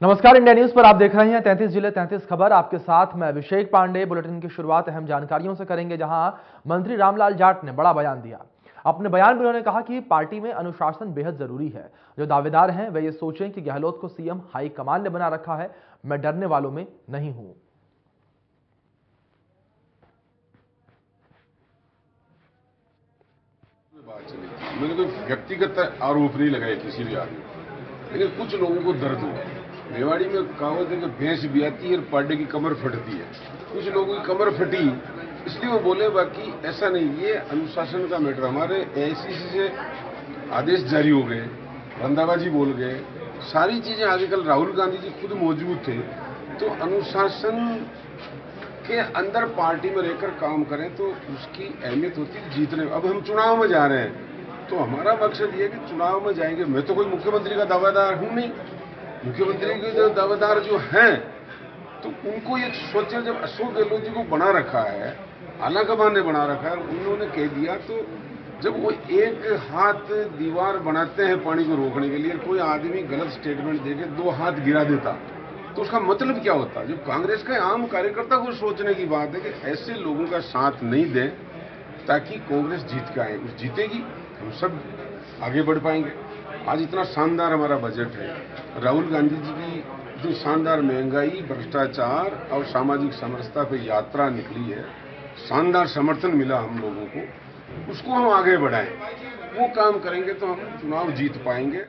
नमस्कार, India news पर आप देख रहे हैं 33 जिले 33 खबर। आपके साथ मैं अभिषेक पांडे। बुलेटिन की शुरुआत अहम जानकारियों से करेंगे, जहां मंत्री रामलाल जाट ने बड़ा बयान दिया। अपने बयान में उन्होंने कहा कि पार्टी में अनुशासन बेहद जरूरी है। जो दावेदार हैं वे ये सोचें कि गहलोत को सीएम हाईकमान ने बना रखा है। मैं डरने वालों में नहीं हूं। मैंने कोई व्यक्तिगत आरोप नहीं लगाया किसी भी आदमी, लेकिन कुछ लोगों को दर्द हुआ। मेवाड़ी में कहावत है कि भैंस ब्याती है और पाडे की कमर फटती है। कुछ लोगों की कमर फटी इसलिए वो बोले, बाकी ऐसा नहीं। ये अनुशासन का मैटर। हमारे एआईसीसी से आदेश जारी हो गए, रंधावाजी बोल गए, सारी चीजें आगे। कल राहुल गांधी जी खुद मौजूद थे। तो अनुशासन के अंदर पार्टी में रहकर काम करें तो उसकी अहमियत होती है जीतने में। अब हम चुनाव में जा रहे हैं तो हमारा मकसद ये है कि चुनाव में जाएंगे। मैं तो कोई मुख्यमंत्री का दावेदार हूं नहीं। मुख्यमंत्री के जो दावेदार जो हैं तो उनको ये सोचे, जब अशोक गहलोत जी को बना रखा है, आलाकमान ने बना रखा है, उन्होंने कह दिया, तो जब वो एक हाथ दीवार बनाते हैं पानी को रोकने के लिए, कोई आदमी गलत स्टेटमेंट देके दो हाथ गिरा देता तो उसका मतलब क्या होता। जब कांग्रेस का आम कार्यकर्ता को सोचने की बात है कि ऐसे लोगों का साथ नहीं दें ताकि कांग्रेस जीत के आए। उस जीतेगी, हम सब आगे बढ़ पाएंगे। आज इतना शानदार हमारा बजट है। राहुल गांधी जी की जो शानदार महंगाई, भ्रष्टाचार और सामाजिक समरसता पे यात्रा निकली है, शानदार समर्थन मिला हम लोगों को, उसको हम आगे बढ़ाएं। वो काम करेंगे तो हम चुनाव जीत पाएंगे।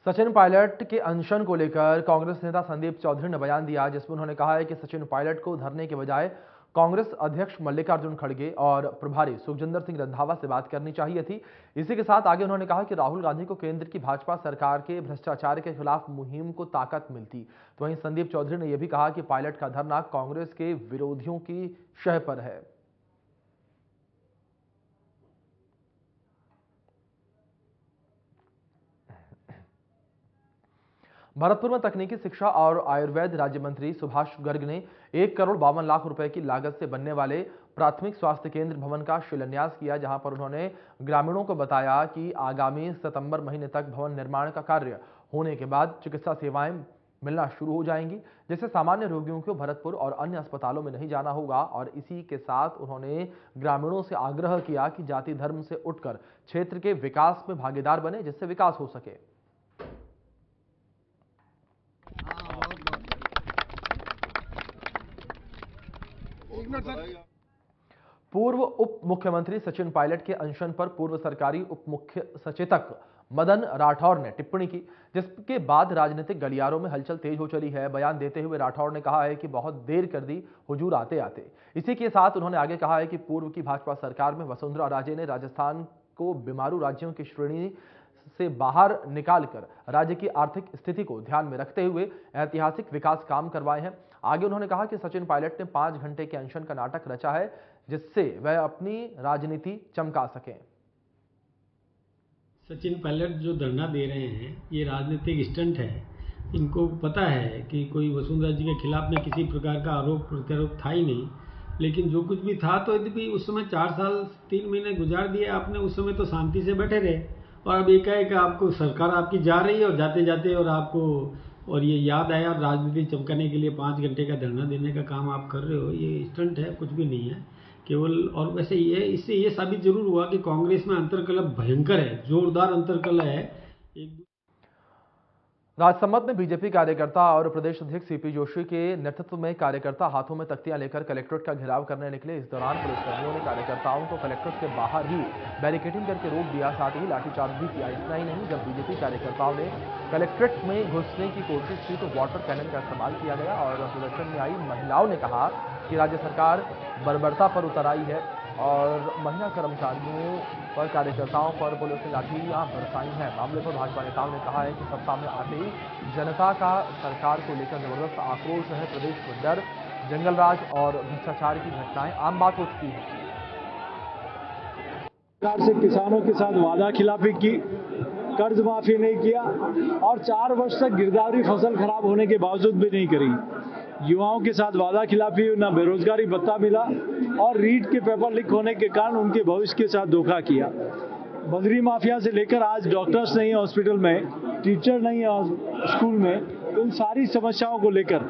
सचिन पायलट के अनशन को लेकर कांग्रेस नेता संदीप चौधरी ने बयान दिया, जिसमें उन्होंने कहा है कि सचिन पायलट को धरने के बजाय कांग्रेस अध्यक्ष मल्लिकार्जुन खड़गे और प्रभारी सुखजिंदर सिंह रंधावा से बात करनी चाहिए थी। इसी के साथ आगे उन्होंने कहा कि राहुल गांधी को केंद्र की भाजपा सरकार के भ्रष्टाचार के खिलाफ मुहिम को ताकत मिलती। तो वहीं संदीप चौधरी ने यह भी कहा कि पायलट का धरना कांग्रेस के विरोधियों की शह पर है। भरतपुर में तकनीकी शिक्षा और आयुर्वेद राज्य मंत्री सुभाष गर्ग ने 1,52,00,000 रुपए की लागत से बनने वाले प्राथमिक स्वास्थ्य केंद्र भवन का शिलान्यास किया, जहां पर उन्होंने ग्रामीणों को बताया कि आगामी सितंबर महीने तक भवन निर्माण का कार्य होने के बाद चिकित्सा सेवाएं मिलना शुरू हो जाएंगी, जिससे सामान्य रोगियों को भरतपुर और अन्य अस्पतालों में नहीं जाना होगा। और इसी के साथ उन्होंने ग्रामीणों से आग्रह किया कि जाति धर्म से उठकर क्षेत्र के विकास में भागीदार बने, जिससे विकास हो सके। पूर्व उप मुख्यमंत्री सचिन पायलट के अनशन पर पूर्व सरकारी उप मुख्य सचेतक मदन राठौर ने टिप्पणी की, जिसके बाद राजनीतिक गलियारों में हलचल तेज हो चली है। बयान देते हुए राठौर ने कहा है कि बहुत देर कर दी हुजूर आते आते। इसी के साथ उन्होंने आगे कहा है कि पूर्व की भाजपा सरकार में वसुंधरा राजे ने राजस्थान को बीमारू राज्यों की श्रेणी से बाहर निकालकर राज्य की आर्थिक स्थिति को ध्यान में रखते हुए ऐतिहासिक विकास काम करवाए हैं। आगे उन्होंने कहा कि सचिन पायलट ने 5 घंटे के अनशन का नाटक रचा है, जिससे वह अपनी राजनीति चमका सकें। सचिन पायलट जो धरना दे रहे हैं ये राजनीतिक स्टंट है। इनको पता है कि कोई वसुंधरा जी के खिलाफ में किसी प्रकार का आरोप प्रत्यारोप था ही नहीं, लेकिन जो कुछ भी था तो यदि भी उस समय 4 साल 3 महीने गुजार दिए आपने, उस समय तो शांति से बैठे रहे। और अब एकाएक आपको सरकार आपकी जा रही है और जाते जाते और आपको और ये याद आया और राजनीति चमकाने के लिए 5 घंटे का धरना देने का काम आप कर रहे हो। ये स्टंट है, कुछ भी नहीं है केवल। और वैसे ये इससे ये साबित जरूर हुआ कि कांग्रेस में अंतर्कलह भयंकर है, जोरदार अंतर्कलह है। राजसमंद में बीजेपी कार्यकर्ता और प्रदेश अध्यक्ष सीपी जोशी के नेतृत्व में कार्यकर्ता हाथों में तख्तियां लेकर कलेक्ट्रेट का घेराव करने निकले। इस दौरान पुलिसकर्मियों ने कार्यकर्ताओं को कलेक्ट्रेट के बाहर ही बैरिकेडिंग करके रोक दिया, साथ ही लाठीचार्ज भी किया। इतना ही नहीं, जब बीजेपी कार्यकर्ताओं ने कलेक्ट्रेट में घुसने की कोशिश की तो वाटर कैनन का इस्तेमाल किया गया। और प्रदर्शन में आई महिलाओं ने कहा कि राज्य सरकार बर्बरता पर उतर आई है और महिला कर्मचारियों पर कार्यकर्ताओं पर पुलिस ने लाठियां बरसाई हैं। मामले पर भाजपा नेताओं ने कहा है कि सत्ता में आते ही जनता का सरकार को लेकर जबरदस्त आक्रोश है। प्रदेश में डर, जंगलराज और भ्रष्टाचार की घटनाएं आम बात हो चुकी है। सरकार से किसानों के साथ वादा खिलाफी की, कर्ज माफी नहीं किया और 4 वर्ष तक गिरदावरी फसल खराब होने के बावजूद भी नहीं करी। युवाओं के साथ वादा खिलाफी, ना बेरोजगारी भत्ता मिला और रीट के पेपर लीक होने के कारण उनके भविष्य के साथ धोखा किया। बजरी माफिया से लेकर आज डॉक्टर्स नहीं है हॉस्पिटल में, टीचर नहीं है स्कूल में, इन सारी समस्याओं को लेकर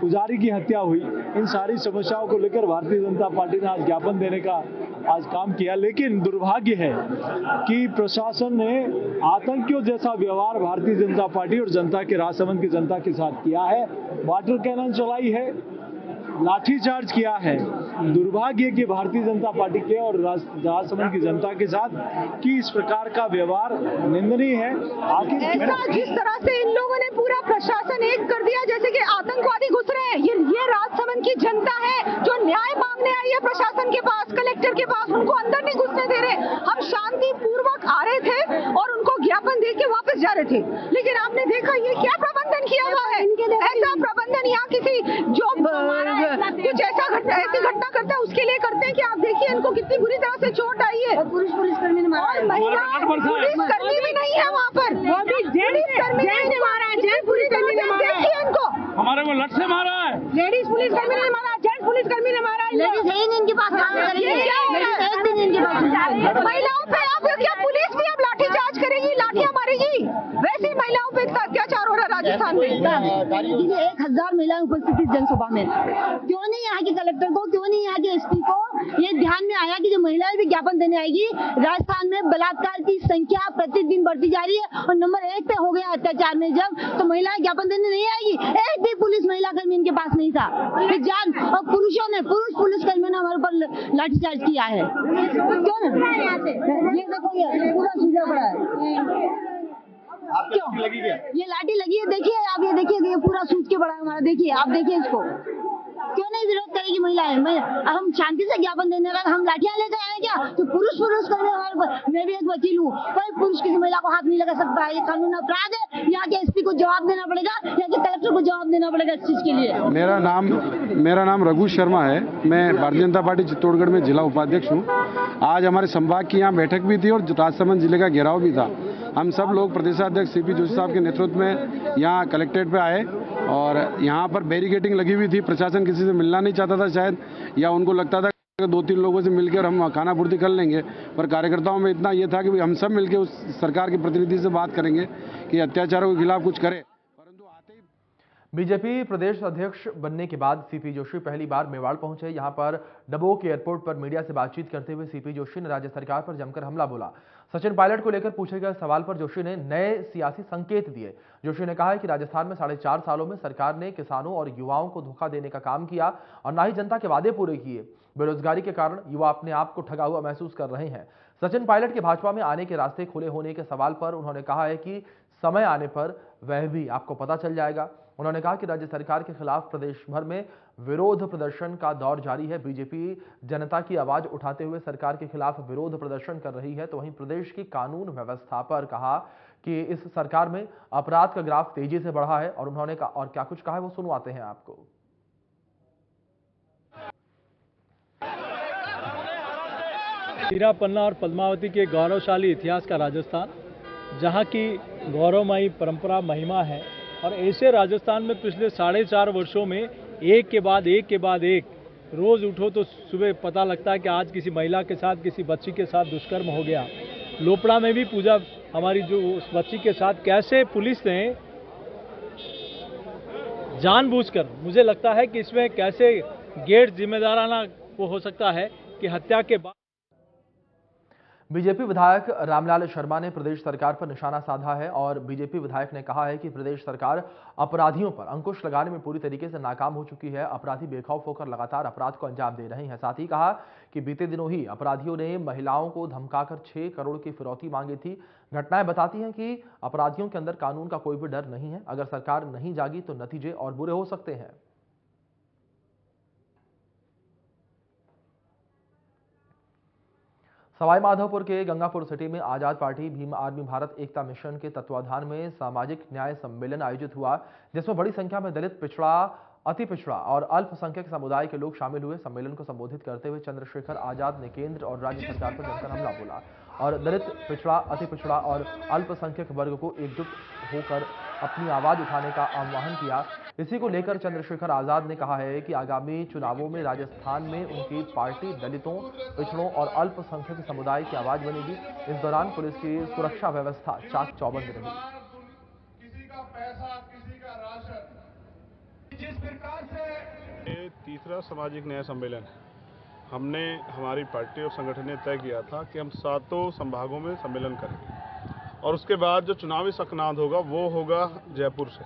पुजारी की हत्या हुई, इन सारी समस्याओं को लेकर भारतीय जनता पार्टी ने आज ज्ञापन देने का आज काम किया। लेकिन दुर्भाग्य है कि प्रशासन ने आतंकियों जैसा व्यवहार भारतीय जनता पार्टी और जनता के राजसमंद की जनता के साथ किया है। वाटर कैनन चलाई है, लाठीचार्ज किया है। दुर्भाग्य कि भारतीय जनता पार्टी के और राजसमंद की जनता के साथ कि इस प्रकार का व्यवहार निंदनीय है। आखिर ऐसा जिस तरह से इन लोगों ने पूरा प्रशासन एक कर दिया, जैसे कि आतंकवादी घुस रहे हैं। ये राजसमंद की जनता है जो न्याय मांगने आई है प्रशासन के पास, कलेक्टर के पास, उनको अंदर नहीं घुसने दे रहे। हम शांतिपूर्वक आ रहे थे और उनको ज्ञापन दे के वापस जा रहे थे, लेकिन आपने देखा ये क्या प्रबंधन किया हुआ है। ऐसा प्रबंधन यहाँ किसी जो कुछ ऐसी घटना करते हैं उसके लिए करते हैं कि आप देखिए इनको कितनी बुरी तरह से चोट आई है। पुलिसकर्मी ने मारा है, महिला पुलिसकर्मी भी नहीं है वहाँ पर, वो भी पुलिसकर्मी ने मारा है, जेंट्स पुलिसकर्मी ने मारा है। इनको हमारे को लठ से मारा है, लेडीज पुलिसकर्मी ने मारा, जेंट्स पुलिसकर्मी ने मारा है। लेडीज है ही नहीं इनके पास, काम करेंगे एक दिन इनके पास। महिलाओं पे अब क्या पुलिस भी अब लाठीचार्ज करेगी, लाठियां मारेगी? वैसे महिलाओं पे इतना अत्याचार हो रहा है राजस्थान में। 1000 महिलाएं उपस्थित थी जनसभा में। क्यों नहीं यहाँ के कलेक्टर को, क्यों नहीं यहाँ के एसपी को ये ध्यान में आया कि जो महिलाएं भी ज्ञापन देने आएगी। राजस्थान में बलात्कार की संख्या प्रतिदिन बढ़ती जा रही है और नंबर 1 पे हो गया अत्याचार में। जब तो महिलाएं ज्ञापन देने नहीं आएगी। एक भी पुलिस महिला कर्मी इनके पास नहीं था। जान और पुरुष पुलिस कर्मियों ने हमारे ऊपर लाठीचार्ज किया है। क्यों ना? ये देखो ये पूरा सीधा पड़ा है। क्यों लगी क्या? ये लाठी लगी है, देखिए आप, ये देखिए ये पूरा सूज के पड़ा है हमारा। देखिए आप, देखिए इसको। क्यों नहीं विरोध करेगी महिलाएं? हम शांति से ज्ञापन देने का, हम लाठियां लेकर आए क्या? तो पुरुष कर रहे हमारे ऊपर। मैं भी एक वकील हूँ, कोई पुरुष किसी महिला को हाथ नहीं लगा सकता है। ये कानून अपराध है। यहाँ के एसपी को जवाब देना पड़ेगा, यहाँ के कलेक्टर को जवाब देना पड़ेगा इस चीज के लिए। मेरा नाम रघु शर्मा है। मैं भारतीय जनता पार्टी चित्तौड़गढ़ में जिला उपाध्यक्ष हूँ। आज हमारे संभाग की यहाँ बैठक भी थी और राजसमंद जिले का घेराव भी था। हम सब लोग प्रदेशाध्यक्ष सीपी जोशी साहब के नेतृत्व में यहाँ कलेक्ट्रेट पे आए और यहाँ पर बैरिकेडिंग लगी हुई थी। प्रशासन किसी से मिलना नहीं चाहता था शायद, या उनको लगता था कि 2-3 लोगों से मिलकर हम खाना पूर्ति कर लेंगे। पर कार्यकर्ताओं में इतना ये था कि हम सब मिलकर उस सरकार के प्रतिनिधि से बात करेंगे कि अत्याचारों के खिलाफ कुछ करे। बीजेपी प्रदेश अध्यक्ष बनने के बाद सीपी जोशी पहली बार मेवाड़ पहुंचे। यहां पर डबोक एयरपोर्ट पर मीडिया से बातचीत करते हुए सीपी जोशी ने राज्य सरकार पर जमकर हमला बोला। सचिन पायलट को लेकर पूछे गए सवाल पर जोशी ने नए सियासी संकेत दिए। जोशी ने कहा है कि राजस्थान में 4.5 सालों में सरकार ने किसानों और युवाओं को धोखा देने का काम किया और न ही जनता के वादे पूरे किए। बेरोजगारी के कारण युवा अपने आप को ठगा हुआ महसूस कर रहे हैं। सचिन पायलट के भाजपा में आने के रास्ते खुले होने के सवाल पर उन्होंने कहा है कि समय आने पर वह भी आपको पता चल जाएगा। उन्होंने कहा कि राज्य सरकार के खिलाफ प्रदेश भर में विरोध प्रदर्शन का दौर जारी है। बीजेपी जनता की आवाज उठाते हुए सरकार के खिलाफ विरोध प्रदर्शन कर रही है, तो वहीं प्रदेश की कानून व्यवस्था पर कहा कि इस सरकार में अपराध का ग्राफ तेजी से बढ़ा है। और उन्होंने कहा, और क्या कुछ कहा है वो सुनवाते हैं आपको। हीरा पन्ना और पद्मावती के गौरवशाली इतिहास का राजस्थान, जहां की गौरवमयी परंपरा महिमा है। और ऐसे राजस्थान में पिछले 4.5 वर्षों में एक के बाद एक रोज उठो तो सुबह पता लगता है कि आज किसी महिला के साथ, किसी बच्ची के साथ दुष्कर्म हो गया। लोपड़ा में भी पूजा हमारी जो उस बच्ची के साथ, कैसे पुलिस ने जानबूझकर, मुझे लगता है कि इसमें कैसे गैर जिम्मेदाराना वो हो सकता है कि हत्या के बाद। बीजेपी विधायक रामलाल शर्मा ने प्रदेश सरकार पर निशाना साधा है और बीजेपी विधायक ने कहा है कि प्रदेश सरकार अपराधियों पर अंकुश लगाने में पूरी तरीके से नाकाम हो चुकी है। अपराधी बेखौफ होकर लगातार अपराध को अंजाम दे रहे हैं। साथ ही कहा कि बीते दिनों ही अपराधियों ने महिलाओं को धमकाकर 6 करोड़ की फिरौती मांगी थी। घटनाएं बताती हैं कि अपराधियों के अंदर कानून का कोई भी डर नहीं है। अगर सरकार नहीं जागी तो नतीजे और बुरे हो सकते हैं। सवाईमाधोपुर के गंगापुर सिटी में आजाद पार्टी भीम आर्मी भारत एकता मिशन के तत्वाधान में सामाजिक न्याय सम्मेलन आयोजित हुआ, जिसमें बड़ी संख्या में दलित, पिछड़ा, अति पिछड़ा और अल्पसंख्यक समुदाय के लोग शामिल हुए। सम्मेलन को संबोधित करते हुए चंद्रशेखर आजाद ने केंद्र और राज्य सरकार पर जमकर हमला बोला और दलित, पिछड़ा, अति पिछड़ा और अल्पसंख्यक वर्ग को एकजुट होकर अपनी आवाज उठाने का आह्वान किया। इसी को लेकर चंद्रशेखर आजाद ने कहा है कि आगामी चुनावों में राजस्थान में उनकी पार्टी दलितों, पिछड़ों और अल्पसंख्यक समुदाय की आवाज बनेगी। इस दौरान पुलिस की सुरक्षा व्यवस्था चाक चौबंद रही। किसी का पैसा, किसी का राशन ये तीसरा सामाजिक न्याय सम्मेलन है। हमने हमारी पार्टी और संगठन ने तय किया था कि हम 7 संभागों में सम्मेलन करेंगे और उसके बाद जो चुनावी सकनाद होगा वो होगा जयपुर से।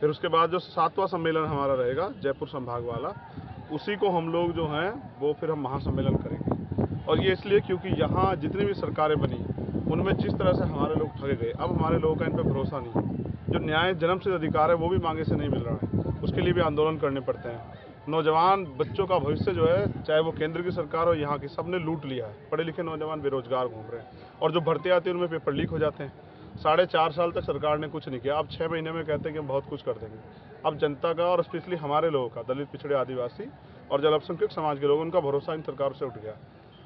फिर उसके बाद जो 7वां सम्मेलन हमारा रहेगा जयपुर संभाग वाला, उसी को हम लोग जो हैं वो फिर हम महासम्मेलन करेंगे। और ये इसलिए क्योंकि यहाँ जितनी भी सरकारें बनी उनमें जिस तरह से हमारे लोग ठगे गए, अब हमारे लोगों का इन पर भरोसा नहीं है। जो न्याय जन्मसिद्ध अधिकार है वो भी मांगे से नहीं मिल रहा है, उसके लिए भी आंदोलन करने पड़ते हैं। नौजवान बच्चों का भविष्य जो है, चाहे वो केंद्र की सरकार हो यहाँ की, सबने लूट लिया है। पढ़े लिखे नौजवान बेरोजगार घूम रहे हैं और जो भर्ती आती है उनमें पेपर लीक हो जाते हैं। 4.5 साल तक सरकार ने कुछ नहीं किया, अब 6 महीने में कहते हैं कि हम बहुत कुछ कर देंगे। अब जनता का और स्पेशली हमारे लोगों का, दलित, पिछड़े, आदिवासी और जो अल्पसंख्यक समाज के लोग, उनका भरोसा इन सरकार से उठ गया।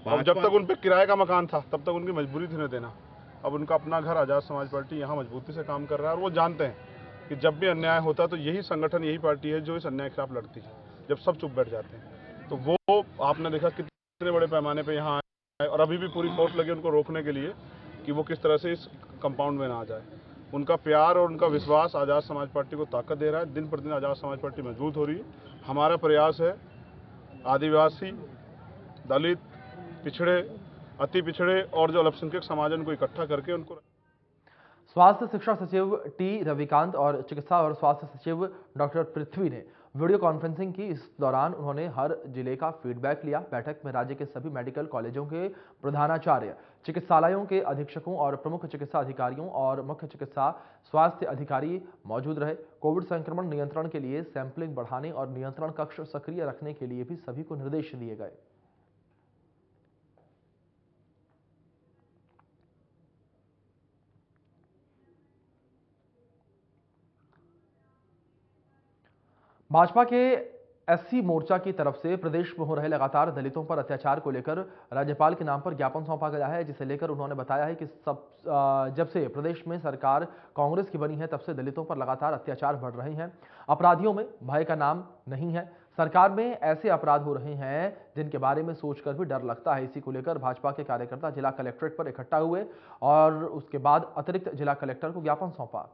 अब जब तक उन पर किराए का मकान था तब तक उनकी मजबूरी थी न देना। अब उनका अपना घर आज़ाद समाज पार्टी यहाँ मजबूती से काम कर रहा है और वो जानते हैं कि जब भी अन्याय होता है तो यही संगठन, यही पार्टी है जो इस अन्याय के खिलाफ लड़ती है। जब सब चुप बैठ जाते हैं तो वो आपने देखा कितने बड़े पैमाने पे यहाँ आए और अभी भी पूरी फोर्स लगी उनको रोकने के लिए कि वो किस तरह से इस कंपाउंड में ना आ जाए। उनका प्यार और उनका विश्वास आज़ाद समाज पार्टी को ताकत दे रहा है। दिन प्रतिदिन आज़ाद समाज पार्टी मजबूत हो रही है। हमारा प्रयास है आदिवासी, दलित, पिछड़े, अति पिछड़े और जो अल्पसंख्यक समाज है उनको इकट्ठा करके उनको। स्वास्थ्य शिक्षा सचिव टी रविकांत और चिकित्सा और स्वास्थ्य सचिव डॉक्टर पृथ्वी ने वीडियो कॉन्फ्रेंसिंग की। इस दौरान उन्होंने हर जिले का फीडबैक लिया। बैठक में राज्य के सभी मेडिकल कॉलेजों के प्रधानाचार्य, चिकित्सालयों के अधीक्षकों और प्रमुख चिकित्सा अधिकारियों और मुख्य चिकित्सा स्वास्थ्य अधिकारी मौजूद रहे। कोविड संक्रमण नियंत्रण के लिए सैंपलिंग बढ़ाने और नियंत्रण कक्ष सक्रिय रखने के लिए भी सभी को निर्देश दिए गए। भाजपा के एससी मोर्चा की तरफ से प्रदेश में हो रहे लगातार दलितों पर अत्याचार को लेकर राज्यपाल के नाम पर ज्ञापन सौंपा गया है, जिसे लेकर उन्होंने बताया है कि जब से प्रदेश में सरकार कांग्रेस की बनी है तब से दलितों पर लगातार अत्याचार बढ़ रहे हैं। अपराधियों में भय का नाम नहीं है। सरकार में ऐसे अपराध हो रहे हैं जिनके बारे में सोचकर भी डर लगता है। इसी को लेकर भाजपा के कार्यकर्ता जिला कलेक्ट्रेट पर इकट्ठा हुए और उसके बाद अतिरिक्त जिला कलेक्टर को ज्ञापन सौंपा।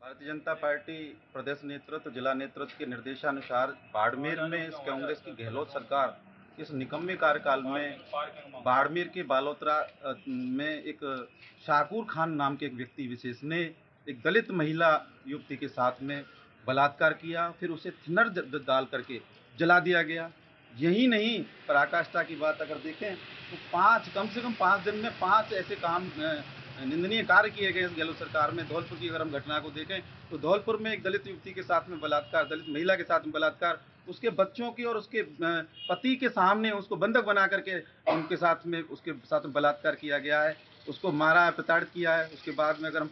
भारतीय जनता पार्टी प्रदेश नेतृत्व, जिला नेतृत्व के निर्देशानुसार बाड़मेर में इस कांग्रेस की गहलोत सरकार इस निकम्मे कार्यकाल में बाड़मेर के बालोतरा में एक शाहकुर खान नाम के एक व्यक्ति विशेष ने एक दलित महिला युवती के साथ में बलात्कार किया, फिर उसे थिनर डाल करके जला दिया गया। यही नहीं, पराकाष्ठा की बात अगर देखें तो कम से कम 5 दिन में 5 ऐसे काम निंदनीय कार्य किए गए इस गहलोत सरकार में। धौलपुर की अगर हम घटना को देखें तो धौलपुर में एक दलित युवती के साथ में बलात्कार, दलित महिला के साथ में बलात्कार, उसके बच्चों की और उसके पति के सामने उसको बंधक बना करके उसके साथ में बलात्कार किया गया है। उसको मारा है, प्रताड़ित किया है। उसके बाद में अगर हम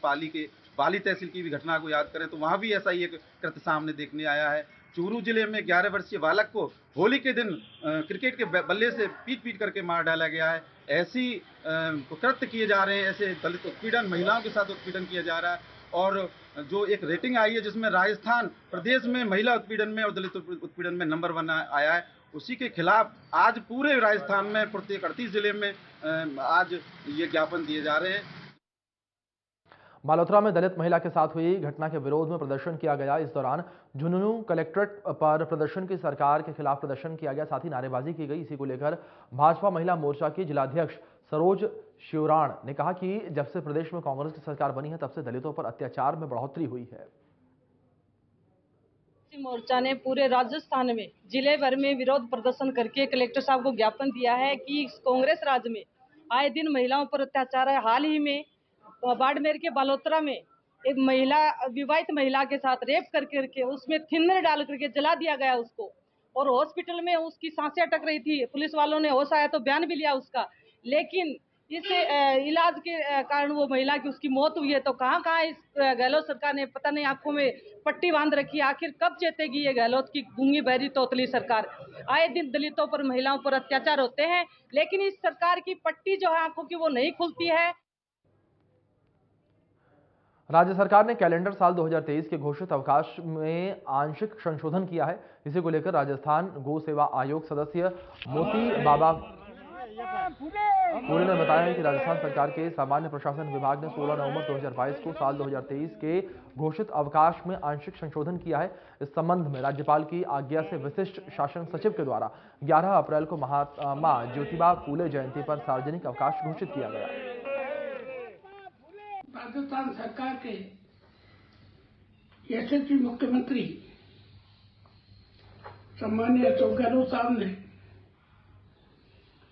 पाली तहसील की भी घटना को याद करें तो वहाँ भी ऐसा ही एक कृत्य सामने देखने आया है। चूरू जिले में 11 वर्षीय बालक को होली के दिन क्रिकेट के बल्ले से पीट करके मार डाला गया है। ऐसी कृत्य किए जा रहे हैं, ऐसे दलित उत्पीड़न, महिलाओं के साथ उत्पीड़न किया जा रहा है। और जो एक रेटिंग आई है जिसमें राजस्थान प्रदेश में महिला उत्पीड़न में और दलित उत्पीड़न में नंबर 1 आया है, उसी के खिलाफ आज पूरे राजस्थान में प्रत्येक 38 जिले में आज ये ज्ञापन दिए जा रहे हैं। बालोतरा में दलित महिला के साथ हुई घटना के विरोध में प्रदर्शन किया गया। इस दौरान झुंझुनू कलेक्ट्रेट पर प्रदर्शन की सरकार के खिलाफ प्रदर्शन किया गया, साथ ही नारेबाजी की गई। इसी को लेकर भाजपा महिला मोर्चा की जिलाध्यक्ष सरोज शिवराण ने कहा कि जब से प्रदेश में कांग्रेस की सरकार बनी है तब से दलितों पर अत्याचार में बढ़ोतरी हुई है। मोर्चा ने पूरे राजस्थान में जिले भर में विरोध प्रदर्शन करके कलेक्टर साहब को ज्ञापन दिया है कि कांग्रेस राज में आए दिन महिलाओं पर अत्याचार है। हाल ही में बाड़मेर के बालोतरा में एक विवाहित महिला के साथ रेप करके उसमें थिनर डाल करके जला दिया गया उसको, और हॉस्पिटल में उसकी सांसें अटक रही थी। पुलिस वालों ने होश आया तो बयान भी लिया उसका, लेकिन इस इलाज के कारण वो महिला की उसकी मौत हुई है। तो कहाँ इस गहलोत सरकार ने पता नहीं आंखों में पट्टी बांध रखी है। आखिर कब चेतेगी ये गहलोत की गूंगी बहरी तोतली सरकार। आए दिन दलितों पर, महिलाओं पर अत्याचार होते हैं, लेकिन इस सरकार की पट्टी जो है आंखों की वो नहीं खुलती है। राज्य सरकार ने कैलेंडर साल 2023 के घोषित अवकाश में आंशिक संशोधन किया है। इसी को लेकर राजस्थान गौ सेवा आयोग सदस्य मोती बाबा फूले ने बताया है कि राजस्थान सरकार के सामान्य प्रशासन विभाग ने 16 नवंबर 2022 को साल 2023 के घोषित अवकाश में आंशिक संशोधन किया है। इस संबंध में राज्यपाल की आज्ञा से विशिष्ट शासन सचिव के द्वारा 11 अप्रैल को महात्मा ज्योतिबा फूले जयंती पर सार्वजनिक अवकाश घोषित किया गया। राजस्थान सरकार के यशस्वी मुख्यमंत्री सम्माननीय अशोक गहलोत साहब ने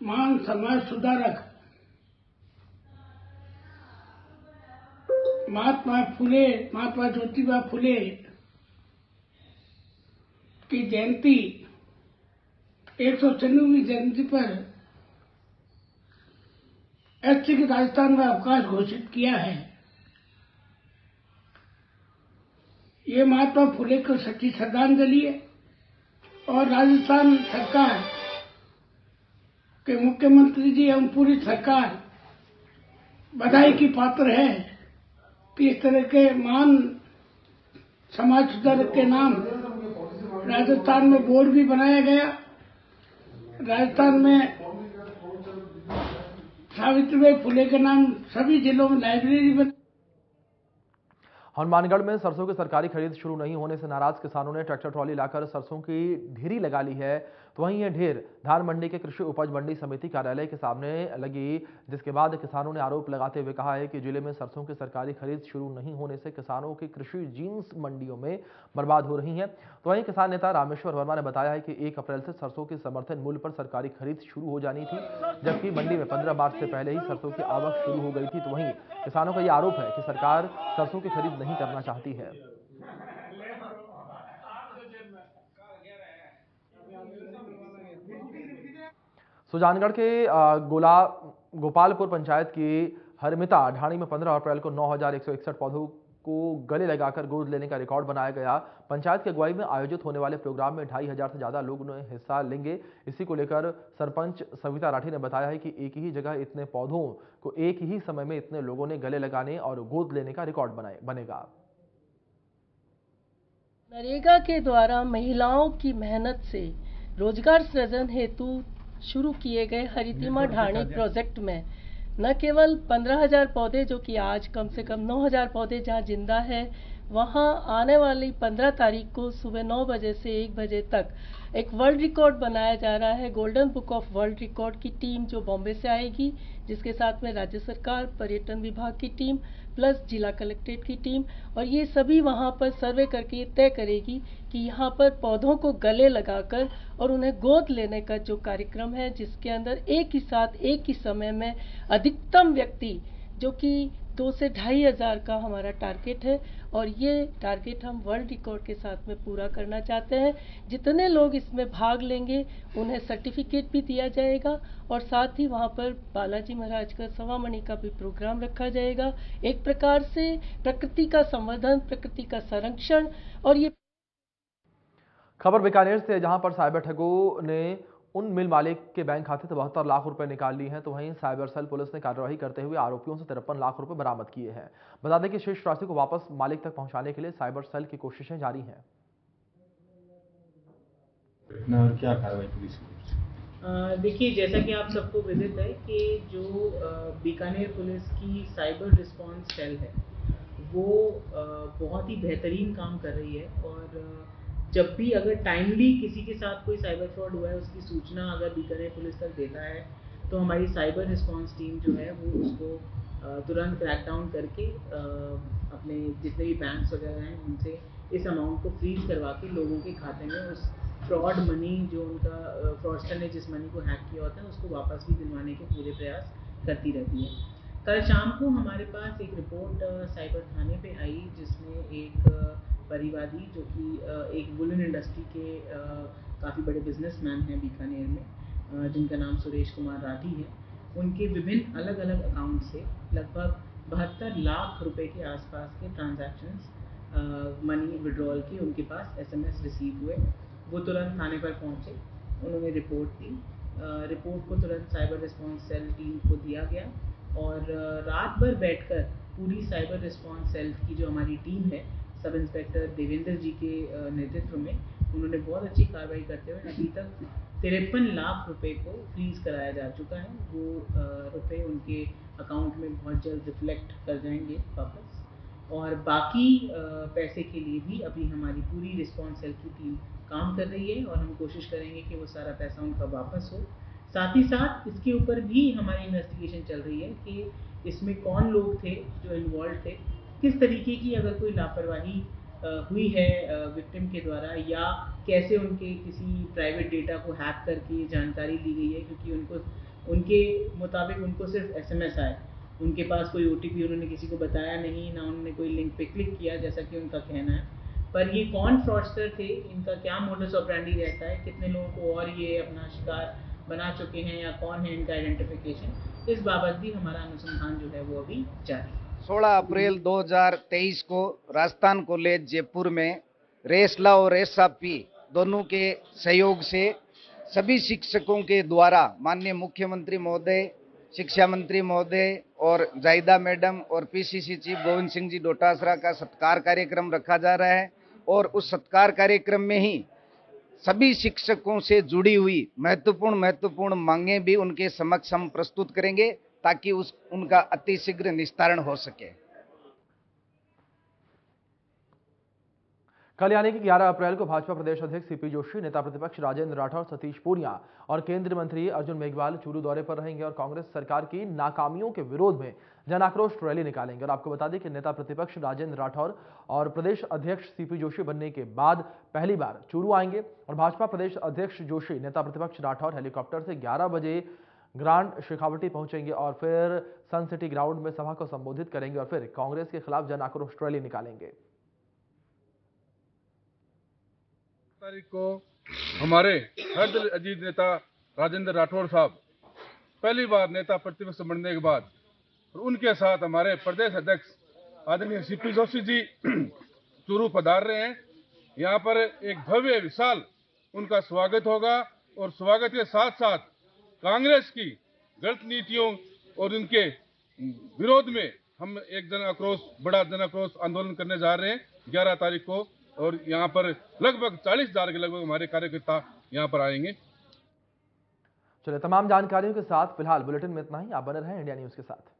महान समाज सुधारक महात्मा ज्योतिबा फूले की जयंती 196वीं जयंती पर ऐच्छिक राजस्थान में अवकाश घोषित किया है। ये महात्मा फूले को सच्ची श्रद्धांजलि है और राजस्थान सरकार के मुख्यमंत्री जी एवं पूरी सरकार बधाई की पात्र है कि इस तरह के महान समाज सुधारक के नाम राजस्थान में बोर्ड भी बनाया गया। राजस्थान में सावित्रीबाई फुले के नाम सभी जिलों में लाइब्रेरी बनी। हनुमानगढ़ में सरसों की सरकारी खरीद शुरू नहीं होने से नाराज किसानों ने ट्रैक्टर ट्रॉली लाकर सरसों की ढेरी लगा ली है। तो वहीं यह ढेर धान मंडी के कृषि उपज मंडी समिति कार्यालय के सामने लगी, जिसके बाद किसानों ने आरोप लगाते हुए कहा है कि जिले में सरसों की सरकारी खरीद शुरू नहीं होने से किसानों की कृषि जींस मंडियों में बर्बाद हो रही है। तो वहीं किसान नेता रामेश्वर वर्मा ने बताया है कि 1 अप्रैल से सरसों के समर्थन मूल्य पर सरकारी खरीद शुरू हो जानी थी, जबकि मंडी में 15 मार्च से पहले ही सरसों की आवक शुरू हो गई थी। तो वहीं किसानों का यह आरोप है कि सरकार सरसों की खरीद नहीं करना चाहती है। सुजानगढ़ के गोपालपुर पंचायत की हरमिता ढाणी में 15 अप्रैल को 9161 पौधों को गले लगाकर गोद लेने का रिकॉर्ड बनाया गया। पंचायत की अगुवाई में आयोजित होने वाले प्रोग्राम में 2500 से ज्यादा लोग हिस्सा लेंगे। इसी को लेकर सरपंच सविता राठी ने बताया है कि एक ही जगह इतने पौधों को एक ही समय में इतने लोगों ने गले लगाने और गोद लेने का रिकॉर्ड बनेगा। नरेगा के द्वारा महिलाओं की मेहनत से रोजगार सृजन हेतु शुरू किए गए हरितिमा ढाणी प्रोजेक्ट में न केवल 15,000 पौधे, जो कि आज कम से कम 9,000 पौधे जहां जिंदा है, वहां आने वाली 15 तारीख को सुबह 9 बजे से 1 बजे तक एक वर्ल्ड रिकॉर्ड बनाया जा रहा है। Golden book of world record की टीम जो बॉम्बे से आएगी, जिसके साथ में राज्य सरकार, पर्यटन विभाग की टीम प्लस जिला कलेक्ट्रेट की टीम, और ये सभी वहाँ पर सर्वे करके तय करेगी कि यहाँ पर पौधों को गले लगाकर और उन्हें गोद लेने का जो कार्यक्रम है, जिसके अंदर एक ही साथ एक ही समय में अधिकतम व्यक्ति, जो कि 2 से 2,500 का हमारा टारगेट है, और ये टारगेट हम वर्ल्ड रिकॉर्ड के साथ में पूरा करना चाहते हैं। जितने लोग इसमें भाग लेंगे उन्हें सर्टिफिकेट भी दिया जाएगा, और साथ ही वहाँ पर बालाजी महाराज का 1.25 मणि का भी प्रोग्राम रखा जाएगा। एक प्रकार से प्रकृति का संवर्धन, प्रकृति का संरक्षण। और ये खबर बीकानेर से, जहां पर साइबर ठगों ने उन मिल मालिक के बैंक खाते से 72 लाख रुपए निकाल ली हैं। तो वहीं साइबर सेल पुलिस ने कार्रवाई करते हुए आरोपियों से 53 लाख रुपए बरामद किए हैं। बता दें कि शेष राशि को वापस मालिक तक पहुंचाने के लिए साइबर सेल की कोशिशें जारी हैं। क्या कार्रवाई पुलिस की? देखिए, जैसा कि आप सबको विदित है कि जो बीकानेर पुलिस की साइबर रिस्पांस सेल है वो बहुत ही बेहतरीन काम कर रही है, और जब भी अगर टाइमली किसी के साथ कोई साइबर फ्रॉड हुआ है, उसकी सूचना अगर बीकानेर पुलिस तक देता है, तो हमारी साइबर रिस्पांस टीम जो है वो उसको तुरंत क्रैक डाउन करके अपने जितने भी बैंक्स वगैरह हैं उनसे इस अमाउंट को फ्रीज करवा के लोगों के खाते में उस फ्रॉड मनी, जो उनका फ्रॉडस्टर ने जिस मनी को हैक किया होता है, उसको वापस भी दिलवाने के पूरे प्रयास करती रहती है। कल शाम को हमारे पास एक रिपोर्ट साइबर थाने पे आई, जिसमें एक परिवादी, जो कि एक वुलन इंडस्ट्री के काफ़ी बड़े बिजनेसमैन हैं बीकानेर में, जिनका नाम सुरेश कुमार राठी है, उनके विभिन्न अलग अलग अकाउंट से लगभग 72 लाख रुपए के आसपास के ट्रांजैक्शंस मनी विड्रॉल के उनके पास SMS रिसीव हुए। वो तुरंत थाने पर पहुंचे, उन्होंने रिपोर्ट दी। रिपोर्ट को तुरंत साइबर रिस्पांस सेल टीम को दिया गया, और रात भर बैठकर पूरी साइबर रिस्पांस सेल की जो हमारी टीम है, सब इंस्पेक्टर देवेंद्र जी के नेतृत्व में, उन्होंने बहुत अच्छी कार्रवाई करते हुए अभी तक 53 लाख रुपए को फ्रीज कराया जा चुका है। वो रुपए उनके अकाउंट में बहुत जल्द रिफ्लेक्ट कर जाएंगे वापस, और बाकी पैसे के लिए भी अभी हमारी पूरी रिस्पॉन्स सेल की टीम काम कर रही है और हम कोशिश करेंगे कि वो सारा पैसा उनका वापस हो। साथ ही साथ इसके ऊपर भी हमारी इन्वेस्टिगेशन चल रही है कि इसमें कौन लोग थे जो इन्वॉल्व थे, किस तरीके की अगर कोई लापरवाही हुई है विक्टिम के द्वारा, या कैसे उनके किसी प्राइवेट डेटा को हैक करके जानकारी ली गई है, क्योंकि उनके मुताबिक उनको सिर्फ SMS आए, उनके पास कोई OTP उन्होंने किसी को बताया नहीं, ना उन्होंने कोई लिंक पे क्लिक किया जैसा कि उनका कहना है। पर ये कौन फ्रॉडस्टर थे, इनका क्या मोडस ऑपरेंडी रहता है, कितने लोगों को और ये अपना शिकार बना चुके हैं या कौन है इनका आइडेंटिफिकेशन, इस बाबत भी हमारा अनुसंधान जो है वो अभी जारी है। 16 अप्रैल 2023 को राजस्थान कॉलेज जयपुर में रेसला और रेसापी दोनों के सहयोग से सभी शिक्षकों के द्वारा माननीय मुख्यमंत्री महोदय, शिक्षा मंत्री महोदय और जायदा मैडम और PCC चीफ गोविंद सिंह जी डोटासरा का सत्कार कार्यक्रम रखा जा रहा है। और उस सत्कार कार्यक्रम में ही सभी शिक्षकों से जुड़ी हुई महत्वपूर्ण मांगें भी उनके समक्ष हम प्रस्तुत करेंगे ताकि उनका अतिशीघ्र निस्तारण हो सके। कल यानी कि 11 अप्रैल को भाजपा प्रदेश अध्यक्ष CP जोशी, नेता प्रतिपक्ष राजेंद्र राठौर, सतीश पूनिया और केंद्रीय मंत्री अर्जुन मेघवाल चूरू दौरे पर रहेंगे और कांग्रेस सरकार की नाकामियों के विरोध में जन आक्रोश रैली निकालेंगे। और आपको बता दें कि नेता प्रतिपक्ष राजेंद्र राठौर और प्रदेश अध्यक्ष CP जोशी बनने के बाद पहली बार चूरू आएंगे और भाजपा प्रदेश अध्यक्ष जोशी, नेता प्रतिपक्ष राठौर हेलीकॉप्टर से 11 बजे ग्रांड शेखावटी पहुंचेंगे और फिर सन सिटी ग्राउंड में सभा को संबोधित करेंगे और फिर कांग्रेस के खिलाफ जन आक्रोश रैली निकालेंगे। तारीख को हमारे हृदय अजीत नेता राजेंद्र राठौर साहब पहली बार नेता प्रतिपक्ष बनने के बाद और उनके साथ हमारे प्रदेश अध्यक्ष आदरणीय CP जोशी जी चूरू पधार रहे हैं। यहाँ पर एक भव्य विशाल उनका स्वागत होगा और स्वागत के साथ साथ कांग्रेस की गलत नीतियों और उनके विरोध में हम एक बड़ा जन आक्रोश आंदोलन करने जा रहे हैं 11 तारीख को, और यहाँ पर लगभग 40,000 के लगभग हमारे कार्यकर्ता यहाँ पर आएंगे। चलिए, तमाम जानकारियों के साथ फिलहाल बुलेटिन में इतना ही। आप बने रहें इंडिया न्यूज के साथ।